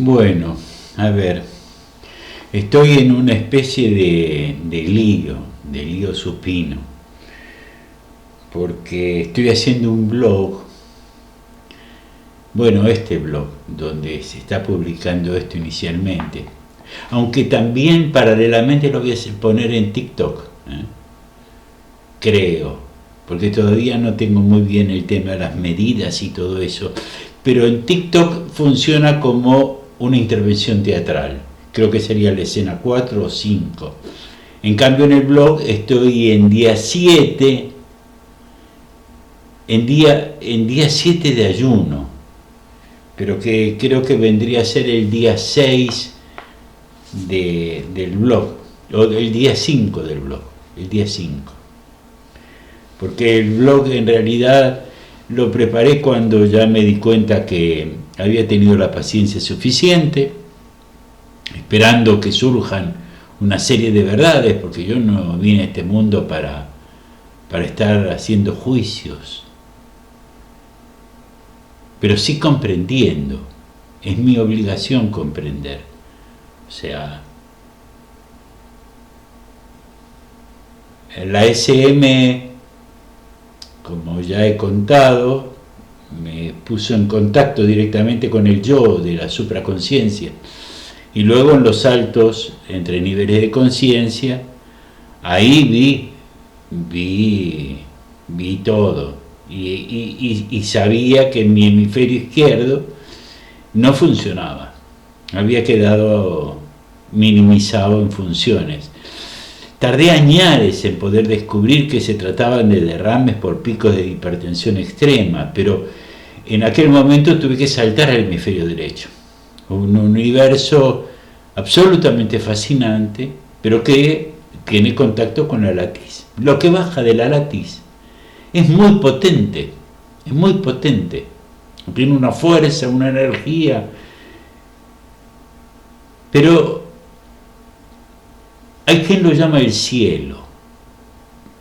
Bueno, a ver, estoy en una especie de lío supino, porque estoy haciendo un blog, bueno, este blog, donde se está publicando esto inicialmente, aunque también paralelamente lo voy a poner en TikTok, creo, porque todavía no tengo muy bien el tema de las medidas y todo eso, pero en TikTok funciona como una intervención teatral, creo que sería la escena 4 o 5. En cambio en el blog estoy en día 7, en día 7 de ayuno, pero que creo que vendría a ser el día 6 del blog, o el día 5 del blog, el día 5. Porque el blog en realidad lo preparé cuando ya me di cuenta que había tenido la paciencia suficiente, esperando que surjan una serie de verdades, porque yo no vine a este mundo para estar haciendo juicios, pero sí comprendiendo. Es mi obligación comprender. O sea, la SM, como ya he contado, me puso en contacto directamente con el yo de la supraconciencia, y luego en los saltos entre niveles de conciencia, ahí vi todo, y sabía que mi hemisferio izquierdo no funcionaba, había quedado minimizado en funciones. Tardé años en poder descubrir que se trataban de derrames por picos de hipertensión extrema, pero en aquel momento tuve que saltar al hemisferio derecho. Un universo absolutamente fascinante, pero que tiene contacto con la latiz. Lo que baja de la latiz es muy potente, tiene una fuerza, una energía, pero hay quien lo llama el cielo.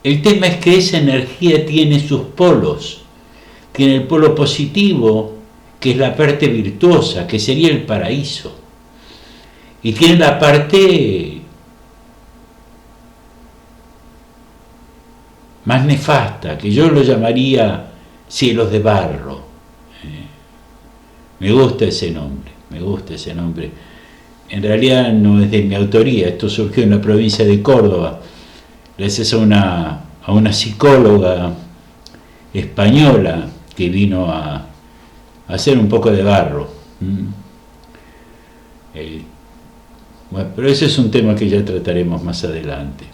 El tema es que esa energía tiene sus polos. Tiene el polo positivo, que es la parte virtuosa, que sería el paraíso. Y tiene la parte más nefasta, que yo lo llamaría cielos de barro. Me gusta ese nombre. En realidad no es de mi autoría, esto surgió en la provincia de Córdoba, gracias a una psicóloga española que vino a hacer un poco de barro. Bueno, pero ese es un tema que ya trataremos más adelante.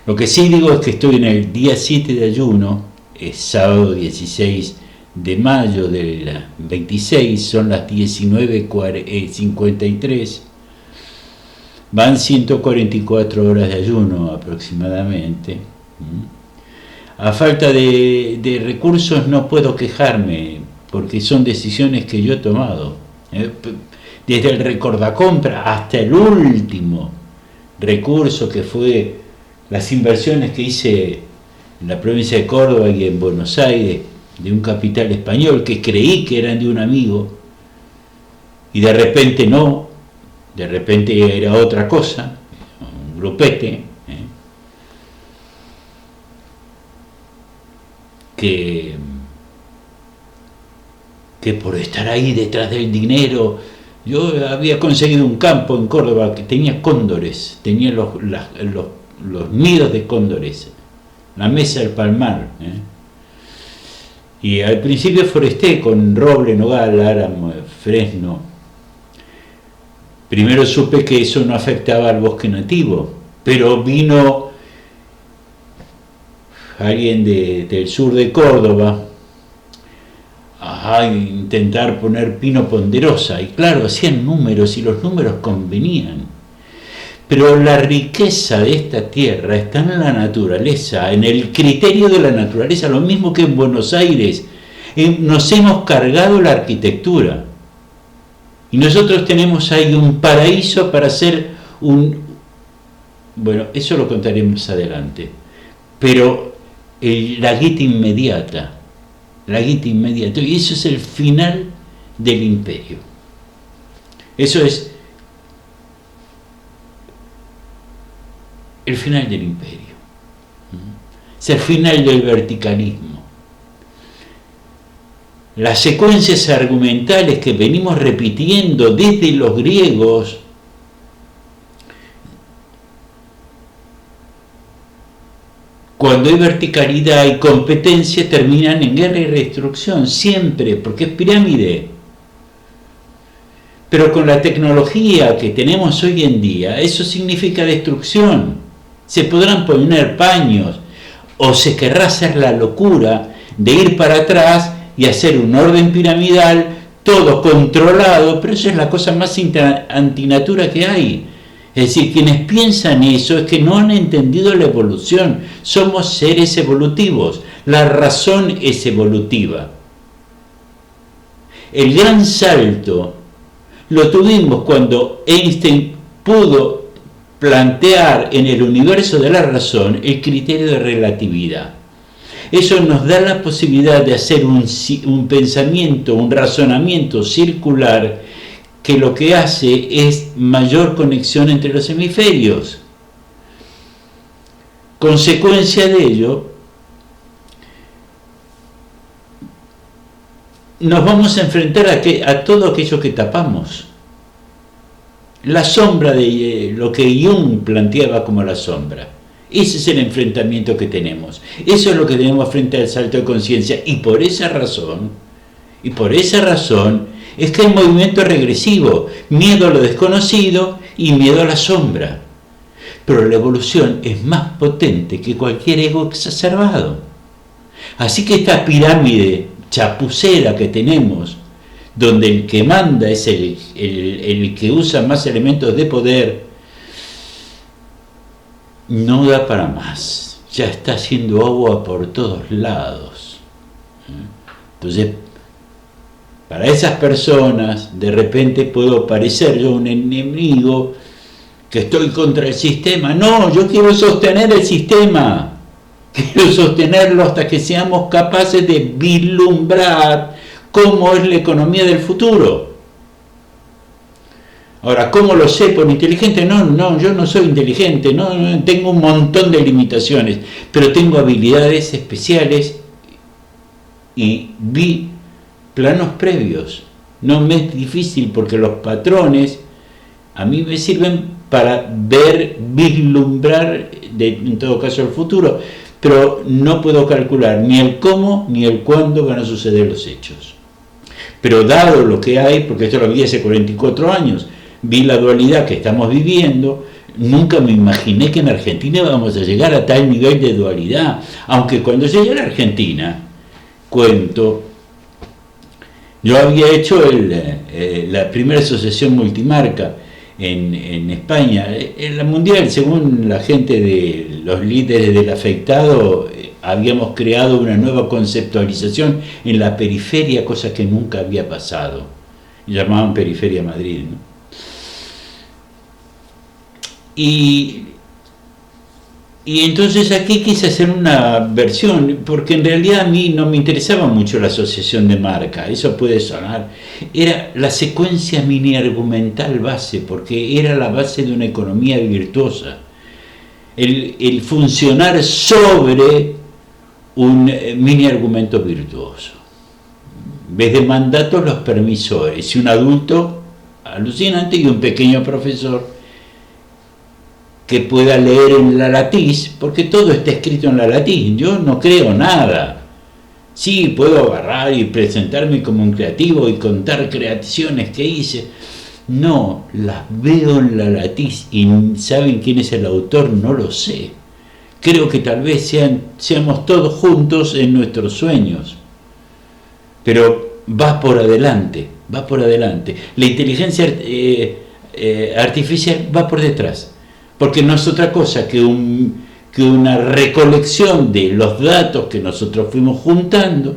Lo que sí digo es que estoy en el día 7 de ayuno, es sábado 16 de mayo del 26, son las 19:53, van 144 horas de ayuno aproximadamente. A falta de recursos no puedo quejarme, porque son decisiones que yo he tomado, desde el recordacompra hasta el último recurso, que fue las inversiones que hice en la provincia de Córdoba y en Buenos Aires, de un capital español que creí que eran de un amigo, y de repente no, de repente era otra cosa, un grupete, que por estar ahí detrás del dinero. Yo había conseguido un campo en Córdoba que tenía cóndores, tenía los nidos de cóndores, la mesa del palmar, y al principio foresté con roble, nogal, álamo, fresno. Primero supe que eso no afectaba al bosque nativo, pero vino alguien del sur de Córdoba a intentar poner pino ponderosa, y claro, hacían números y los números convenían. Pero la riqueza de esta tierra está en la naturaleza, en el criterio de la naturaleza, lo mismo que en Buenos Aires. Nos hemos cargado la arquitectura. Y nosotros tenemos ahí un paraíso para hacer bueno, eso lo contaremos adelante. Pero la guita inmediata, y eso es el final del imperio. Eso es el final del imperio. Es el final del verticalismo. Las secuencias argumentales que venimos repitiendo desde los griegos cuando hay verticalidad y competencia terminan en guerra y destrucción, siempre, porque es pirámide. Pero con la tecnología que tenemos hoy en día, eso significa destrucción. Se podrán poner paños, o se querrá hacer la locura de ir para atrás y hacer un orden piramidal, todo controlado, pero eso es la cosa más antinatura que hay. Es decir, quienes piensan eso es que no han entendido la evolución. Somos seres evolutivos. La razón es evolutiva. El gran salto lo tuvimos cuando Einstein pudo plantear en el universo de la razón el criterio de relatividad. Eso nos da la posibilidad de hacer un pensamiento, un razonamiento circular que lo que hace es mayor conexión entre los hemisferios. Consecuencia de ello, nos vamos a enfrentar a todo aquello que tapamos. La sombra de lo que Jung planteaba como la sombra. Ese es el enfrentamiento que tenemos. Eso es lo que tenemos frente al salto de conciencia. Y por esa razón es que hay movimiento regresivo, miedo a lo desconocido y miedo a la sombra. Pero la evolución es más potente que cualquier ego exacerbado. Así que esta pirámide chapucera que tenemos, donde el que manda es el que usa más elementos de poder, no da para más. Ya está haciendo agua por todos lados. Entonces, para esas personas, de repente puedo parecer yo un enemigo, que estoy contra el sistema. No, yo quiero sostener el sistema. Quiero sostenerlo hasta que seamos capaces de vislumbrar cómo es la economía del futuro. Ahora, ¿cómo lo sé? ¿Por inteligente? No, yo no soy inteligente, no, tengo un montón de limitaciones, pero tengo habilidades especiales y vi planos previos. No me es difícil porque los patrones a mí me sirven para vislumbrar, en todo caso, el futuro, pero no puedo calcular ni el cómo ni el cuándo van a suceder los hechos. Pero dado lo que hay, porque esto lo vi hace 44 años, vi la dualidad que estamos viviendo, nunca me imaginé que en Argentina íbamos a llegar a tal nivel de dualidad. Aunque cuando llegué a la Argentina, yo había hecho la primera asociación multimarca en España. En la mundial, según la gente de los líderes del afectado, habíamos creado una nueva conceptualización en la periferia, cosa que nunca había pasado. Llamaban Periferia Madrid, ¿no? Y entonces aquí quise hacer una versión, porque en realidad a mí no me interesaba mucho la asociación de marca, eso puede sonar. Era la secuencia mini argumental base, porque era la base de una economía virtuosa. El funcionar sobre un mini argumento virtuoso. En vez de mandatos, los permisores, y un adulto alucinante y un pequeño profesor que pueda leer en la latiz, porque todo está escrito en la latiz. Yo no creo nada. Sí, puedo agarrar y presentarme como un creativo y contar creaciones que hice. No, las veo en la latiz y ¿saben quién es el autor? No lo sé. Creo que tal vez seamos todos juntos en nuestros sueños. Pero va por adelante. La inteligencia artificial va por detrás. Porque no es otra cosa que una recolección de los datos que nosotros fuimos juntando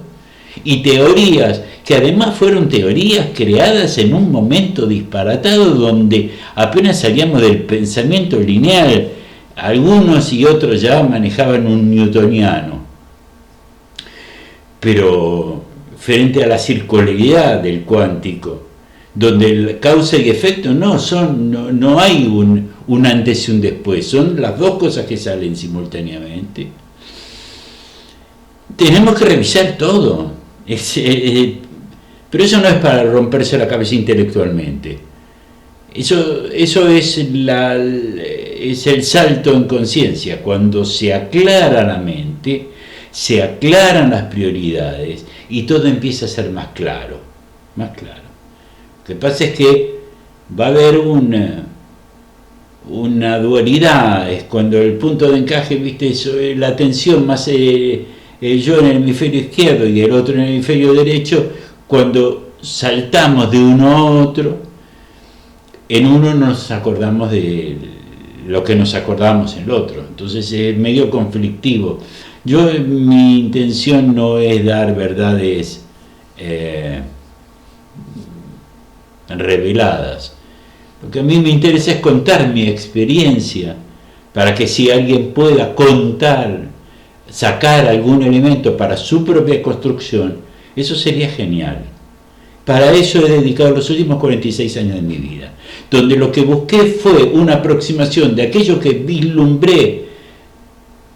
y teorías que además fueron teorías creadas en un momento disparatado donde apenas salíamos del pensamiento lineal. Algunos y otros ya manejaban un newtoniano. Pero frente a la circularidad del cuántico, donde el causa y efecto no hay un antes y un después, son las dos cosas que salen simultáneamente. Tenemos que revisar todo, pero eso no es para romperse la cabeza intelectualmente. Eso es el salto en conciencia, cuando se aclara la mente, se aclaran las prioridades y todo empieza a ser más claro, más claro. Lo que pasa es que va a haber una dualidad, es cuando el punto de encaje, viste, la atención más yo en el hemisferio izquierdo y el otro en el hemisferio derecho, cuando saltamos de uno a otro, en uno nos acordamos de lo que nos acordamos en el otro, entonces es medio conflictivo. Mi intención no es dar verdades reveladas. Lo que a mí me interesa es contar mi experiencia, para que si alguien pueda contar, sacar algún elemento para su propia construcción, eso sería genial. Para eso he dedicado los últimos 46 años de mi vida, donde lo que busqué fue una aproximación de aquello que vislumbré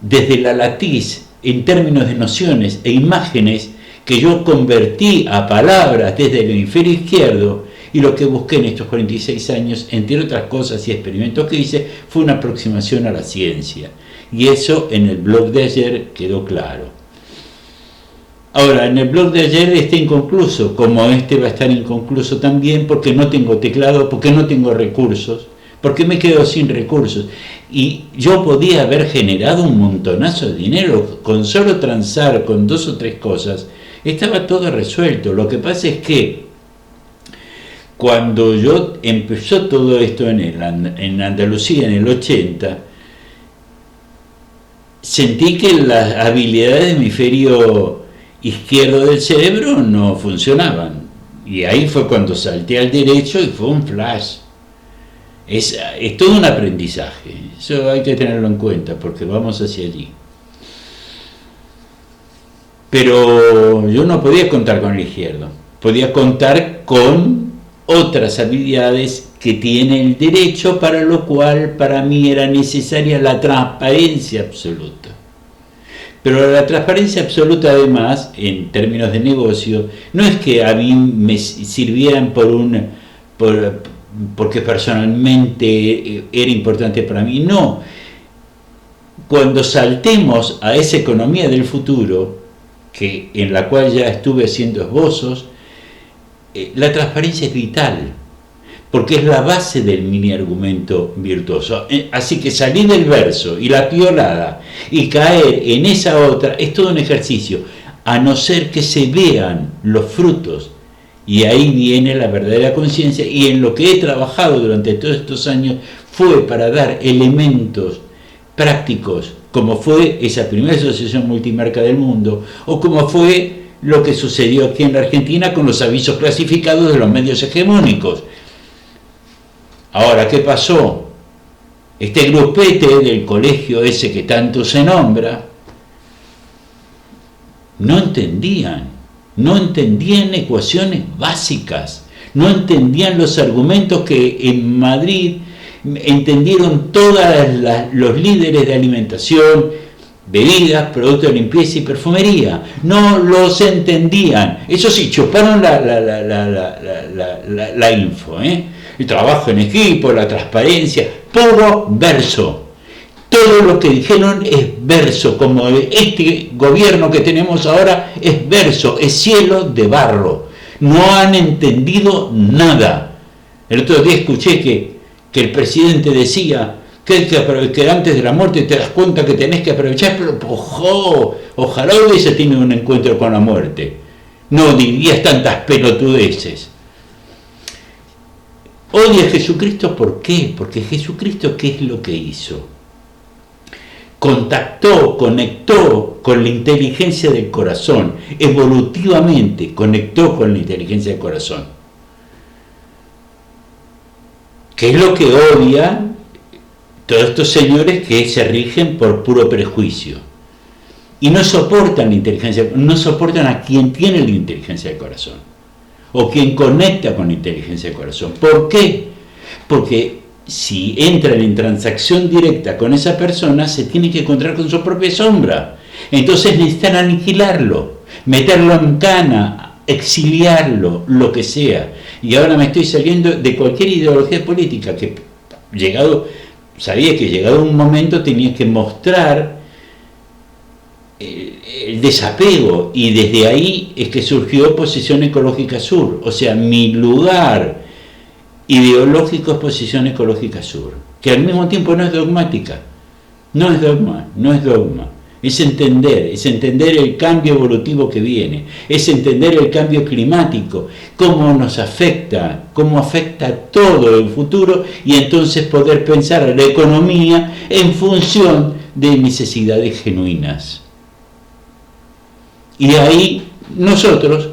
desde la latiz en términos de nociones e imágenes, que yo convertí a palabras desde el hemisferio izquierdo, y lo que busqué en estos 46 años, entre otras cosas y experimentos que hice, fue una aproximación a la ciencia. Y eso en el blog de ayer quedó claro. Ahora, en el blog de ayer está inconcluso, como este va a estar inconcluso también, porque no tengo teclado, porque no tengo recursos, porque me quedo sin recursos. Y yo podía haber generado un montonazo de dinero con solo transar con 2 o 3 cosas, estaba todo resuelto. Lo que pasa es que cuando yo empezó todo esto en Andalucía en el 80, sentí que las habilidades del hemisferio izquierdo del cerebro no funcionaban, y ahí fue cuando salté al derecho y fue un flash. Es todo un aprendizaje, eso hay que tenerlo en cuenta porque vamos hacia allí. Pero yo no podía contar con el izquierdo, podía contar con otras habilidades que tiene el derecho, para lo cual para mí era necesaria la transparencia absoluta. Pero la transparencia absoluta, además, en términos de negocio, no es que a mí me sirvieran porque personalmente era importante para mí, no. Cuando saltemos a esa economía del futuro, en la cual ya estuve haciendo esbozos, la transparencia es vital, porque es la base del mini argumento virtuoso. Así que salir del verso y la piolada y caer en esa otra es todo un ejercicio, a no ser que se vean los frutos. Y ahí viene la verdadera conciencia, y en lo que he trabajado durante todos estos años fue para dar elementos prácticos, como fue esa primera asociación multimarca del mundo, o como fue lo que sucedió aquí en la Argentina con los avisos clasificados de los medios hegemónicos. Ahora, ¿qué pasó? Este grupete del colegio ese que tanto se nombra, no entendían ecuaciones básicas, no entendían los argumentos que en Madrid entendieron todos los líderes de alimentación, bebidas, productos de limpieza y perfumería. No los entendían. Eso sí, chuparon la info, el trabajo en equipo, la transparencia, puro verso. Todo lo que dijeron es verso, como este gobierno que tenemos ahora es verso, es cielo de barro. No han entendido nada. El otro día escuché que el presidente decía que antes de la muerte te das cuenta que tenés que aprovechar, pero ojalá hubiese tenido un encuentro con la muerte. No dirías tantas pelotudeces. Odia a Jesucristo, ¿por qué? Porque Jesucristo, ¿qué es lo que hizo? Conectó con la inteligencia del corazón, evolutivamente conectó con la inteligencia del corazón. ¿Qué es lo que odian todos estos señores que se rigen por puro prejuicio? Y no soportan la inteligencia, no soportan a quien tiene la inteligencia del corazón. o quien conecta con la inteligencia del corazón. ¿Por qué? Porque si entran en transacción directa con esa persona, se tiene que encontrar con su propia sombra. Entonces necesitan aniquilarlo, meterlo en cana, exiliarlo, lo que sea. Y ahora me estoy saliendo de cualquier ideología política, que sabía que llegado un momento tenía que mostrar el desapego, y desde ahí es que surgió Posición Ecológica Sur. O sea, mi lugar ideológico es Posición Ecológica Sur, que al mismo tiempo no es dogmática, no es dogma, es entender el cambio evolutivo que viene, es entender el cambio climático, cómo nos afecta, cómo afecta todo el futuro, y entonces poder pensar la economía en función de necesidades genuinas. Y ahí nosotros,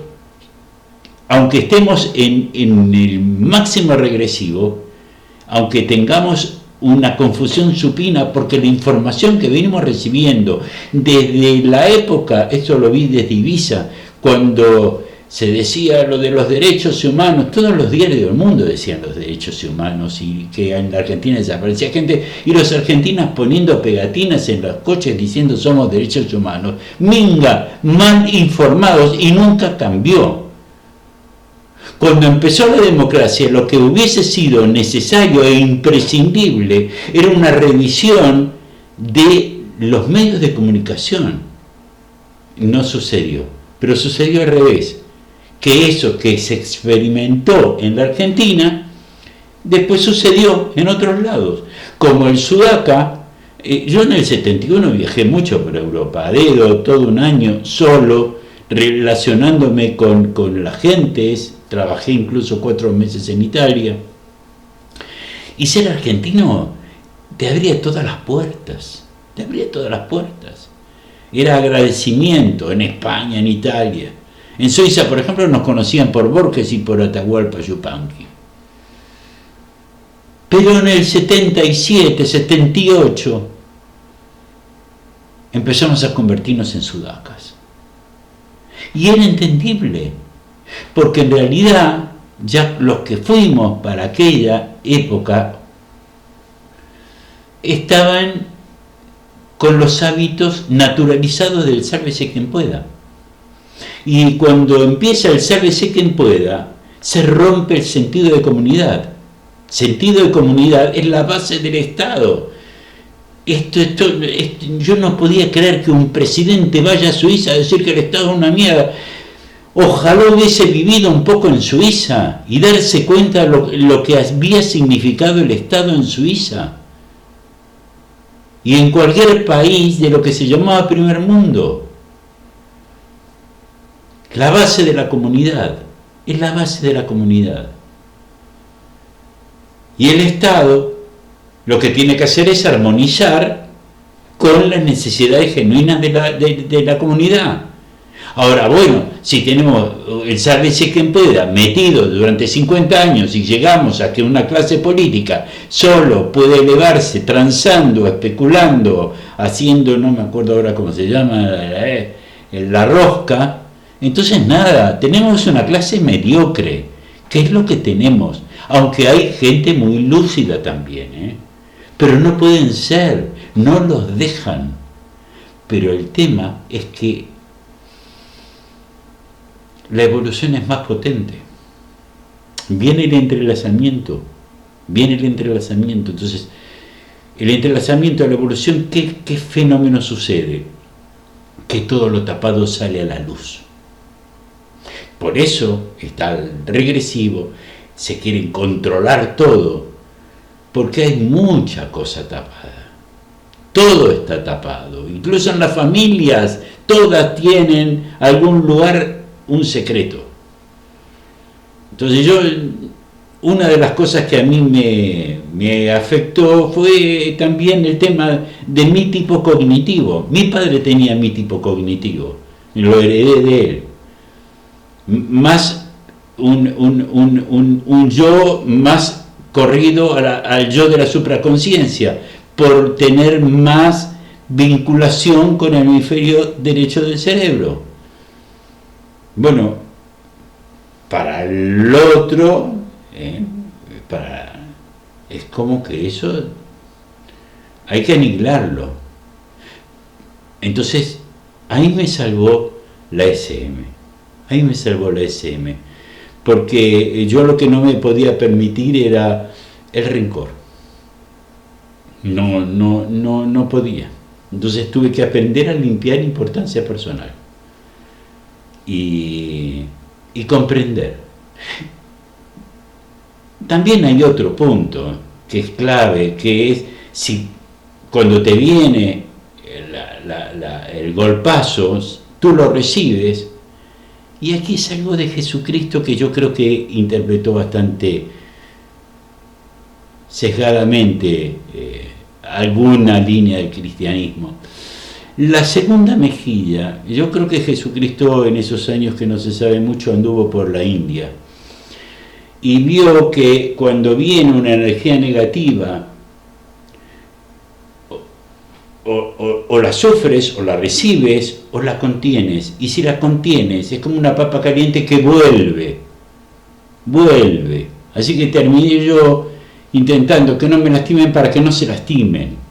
aunque estemos en el máximo regresivo, aunque tengamos una confusión supina, porque la información que venimos recibiendo desde la época, esto lo vi desde Ibiza, cuando se decía lo de los derechos humanos, todos los diarios del mundo decían los derechos humanos, y que en la Argentina desaparecía gente, y los argentinos poniendo pegatinas en los coches diciendo somos derechos humanos, minga, mal informados, y nunca cambió. Cuando empezó la democracia, lo que hubiese sido necesario e imprescindible era una revisión de los medios de comunicación. No sucedió, pero sucedió al revés, que eso que se experimentó en la Argentina, después sucedió en otros lados, como el Sudaca. Yo en el 71 viajé mucho por Europa, a dedo, todo un año solo, relacionándome con las gentes. Trabajé incluso 4 meses en Italia. Y ser argentino te abría todas las puertas. Era agradecimiento en España, en Italia. En Suiza, por ejemplo, nos conocían por Borges y por Atahualpa Yupanqui. Pero en el 77, 78, empezamos a convertirnos en sudacas. Y era entendible, porque en realidad ya los que fuimos para aquella época estaban con los hábitos naturalizados del sálvese quien pueda. Y cuando empieza el sálvese quien pueda, se rompe el sentido de comunidad. Sentido de comunidad es la base del Estado. Yo no podía creer que un presidente vaya a Suiza a decir que el Estado es una mierda. Ojalá hubiese vivido un poco en Suiza y darse cuenta de lo que había significado el Estado en Suiza y en cualquier país de lo que se llamaba primer mundo. La base de la comunidad, es la base de la comunidad. Y el Estado lo que tiene que hacer es armonizar con las necesidades genuinas de la comunidad. Ahora, bueno, si tenemos el sálvese quien pueda metido durante 50 años y llegamos a que una clase política solo puede elevarse transando, especulando, haciendo, no me acuerdo ahora cómo se llama, la rosca, entonces nada, tenemos una clase mediocre, que es lo que tenemos, aunque hay gente muy lúcida también, pero no pueden ser, no los dejan. Pero el tema es que la evolución es más potente. Viene el entrelazamiento. Entonces, el entrelazamiento de la evolución, ¿qué fenómeno sucede? Que todo lo tapado sale a la luz. Por eso está el regresivo, se quieren controlar todo, porque hay mucha cosa tapada. Todo está tapado, incluso en las familias, todas tienen algún lugar un secreto. Entonces una de las cosas que a mí me afectó fue también el tema de mi tipo cognitivo. Mi padre tenía mi tipo cognitivo, lo heredé de él. Más un yo más corrido al yo de la supraconciencia, por tener más vinculación con el hemisferio derecho del cerebro. Bueno, para el otro, es como que eso hay que aniquilarlo. Entonces, ahí me salvó la SM. Porque yo lo que no me podía permitir era el rencor. No podía. Entonces tuve que aprender a limpiar importancia personal y comprender. También hay otro punto que es clave, que es si cuando te viene el golpazo, tú lo recibes. Y aquí es algo de Jesucristo que yo creo que interpretó bastante sesgadamente alguna línea del cristianismo. La segunda mejilla, yo creo que Jesucristo en esos años que no se sabe mucho anduvo por la India y vio que cuando viene una energía negativa, o la sufres, o la recibes, o la contienes. Y si la contienes, es como una papa caliente que vuelve. Así que terminé yo intentando que no me lastimen para que no se lastimen.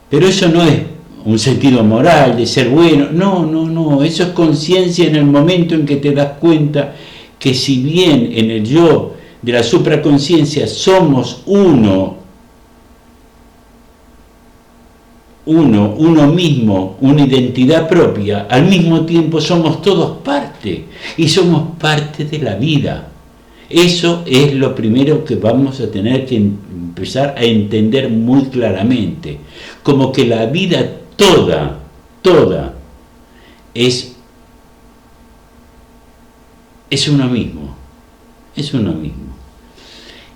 Pero eso no es un sentido moral de ser bueno. No. Eso es conciencia en el momento en que te das cuenta que si bien en el yo de la supraconciencia somos uno mismo, una identidad propia, al mismo tiempo somos todos parte, y somos parte de la vida. Eso es lo primero que vamos a tener que empezar a entender muy claramente, como que la vida toda es uno mismo,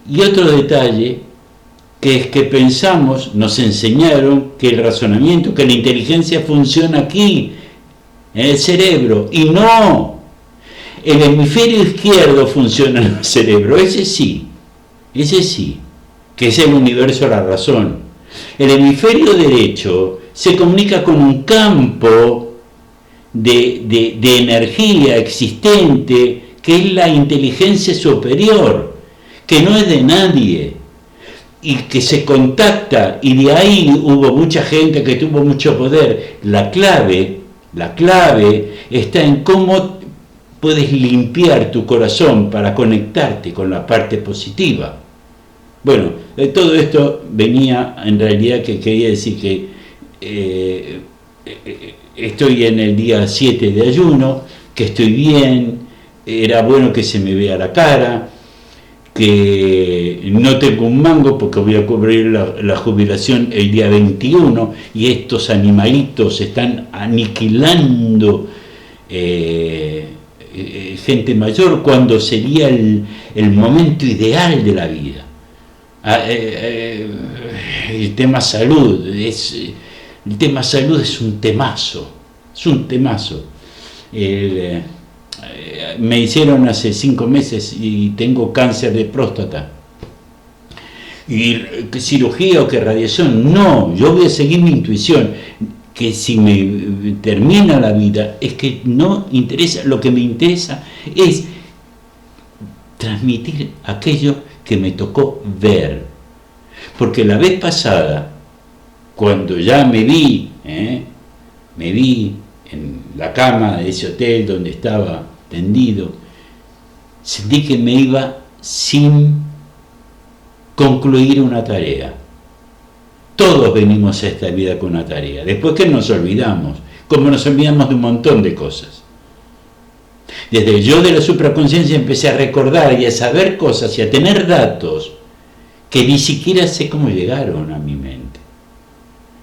Y otro detalle, que es que pensamos, nos enseñaron que el razonamiento, que la inteligencia funciona aquí, en el cerebro, y no. El hemisferio izquierdo funciona en el cerebro, ese sí, que es el universo de la razón. El hemisferio derecho se comunica con un campo de energía existente, que es la inteligencia superior, que no es de nadie, y que se contacta, y de ahí hubo mucha gente que tuvo mucho poder. La clave está en cómo puedes limpiar tu corazón para conectarte con la parte positiva. Bueno, de todo esto venía en realidad que quería decir que estoy en el día 7 de ayuno, que estoy bien, era bueno que se me vea la cara, que no tengo un mango porque voy a cubrir la jubilación el día 21 y estos animalitos están aniquilando gente mayor cuando sería el momento ideal de la vida. El tema salud es un temazo, me hicieron hace 5 meses y tengo cáncer de próstata. ¿Y qué cirugía o qué radiación? No, yo voy a seguir mi intuición, que si me termina la vida es que no interesa, lo que me interesa es transmitir aquello que me tocó ver. Porque la vez pasada, cuando ya me vi en la cama de ese hotel donde estaba tendido, sentí que me iba sin concluir una tarea. Todos venimos a esta vida con una tarea. Después que nos olvidamos, como nos olvidamos de un montón de cosas. Desde el yo de la supraconciencia empecé a recordar y a saber cosas y a tener datos que ni siquiera sé cómo llegaron a mi mente.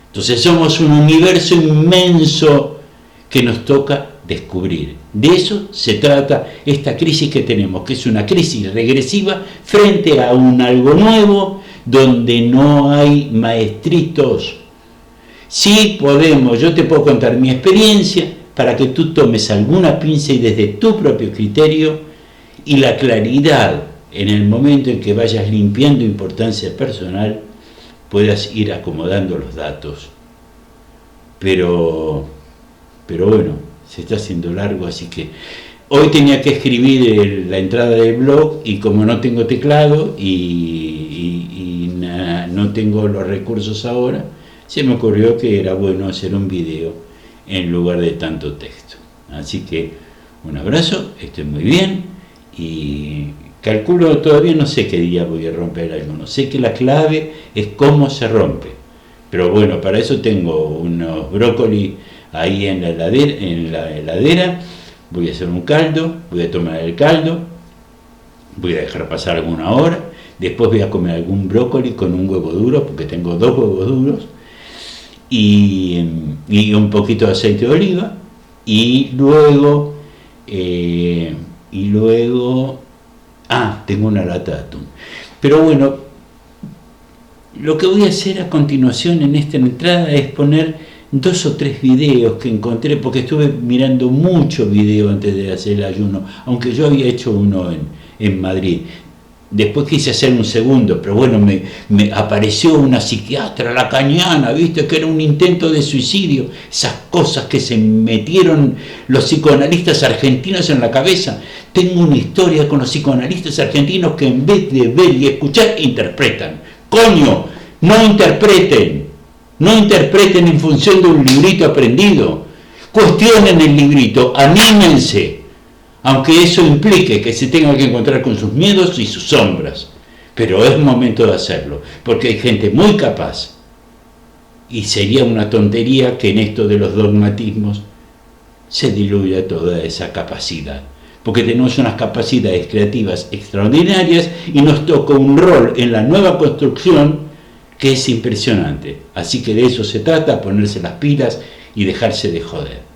Entonces somos un universo inmenso que nos toca descubrir. De eso se trata esta crisis que tenemos, que es una crisis regresiva frente a un algo nuevo donde no hay maestritos. Sí podemos, yo te puedo contar mi experiencia para que tú tomes alguna pinza y desde tu propio criterio y la claridad en el momento en que vayas limpiando importancia personal puedas ir acomodando los datos. Pero bueno, se está haciendo largo, así que hoy tenía que escribir la entrada del blog y como no tengo teclado no tengo los recursos ahora, se me ocurrió que era bueno hacer un video en lugar de tanto texto. Así que un abrazo, estoy muy bien y calculo, todavía no sé qué día voy a romper algo, no sé que la clave es cómo se rompe, pero bueno, para eso tengo unos brócoli ahí en la heladera, voy a hacer un caldo, voy a tomar el caldo, voy a dejar pasar alguna hora, después voy a comer algún brócoli con un huevo duro, porque tengo 2 huevos duros, y un poquito de aceite de oliva, y luego tengo una lata de atún. Pero bueno, lo que voy a hacer a continuación en esta entrada es poner 2 o 3 videos que encontré, porque estuve mirando muchos videos antes de hacer el ayuno, aunque yo había hecho uno en Madrid. Después quise hacer un segundo, pero bueno, me apareció una psiquiatra lacaniana, viste, que era un intento de suicidio, esas cosas que se metieron los psicoanalistas argentinos en la cabeza. Tengo una historia con los psicoanalistas argentinos que en vez de ver y escuchar, interpretan. ¡Coño! No interpreten en función de un librito aprendido, cuestionen el librito, anímense, aunque eso implique que se tenga que encontrar con sus miedos y sus sombras, pero es momento de hacerlo, porque hay gente muy capaz, y sería una tontería que en esto de los dogmatismos se diluya toda esa capacidad, porque tenemos unas capacidades creativas extraordinarias y nos toca un rol en la nueva construcción que es impresionante. Así que de eso se trata, ponerse las pilas y dejarse de joder.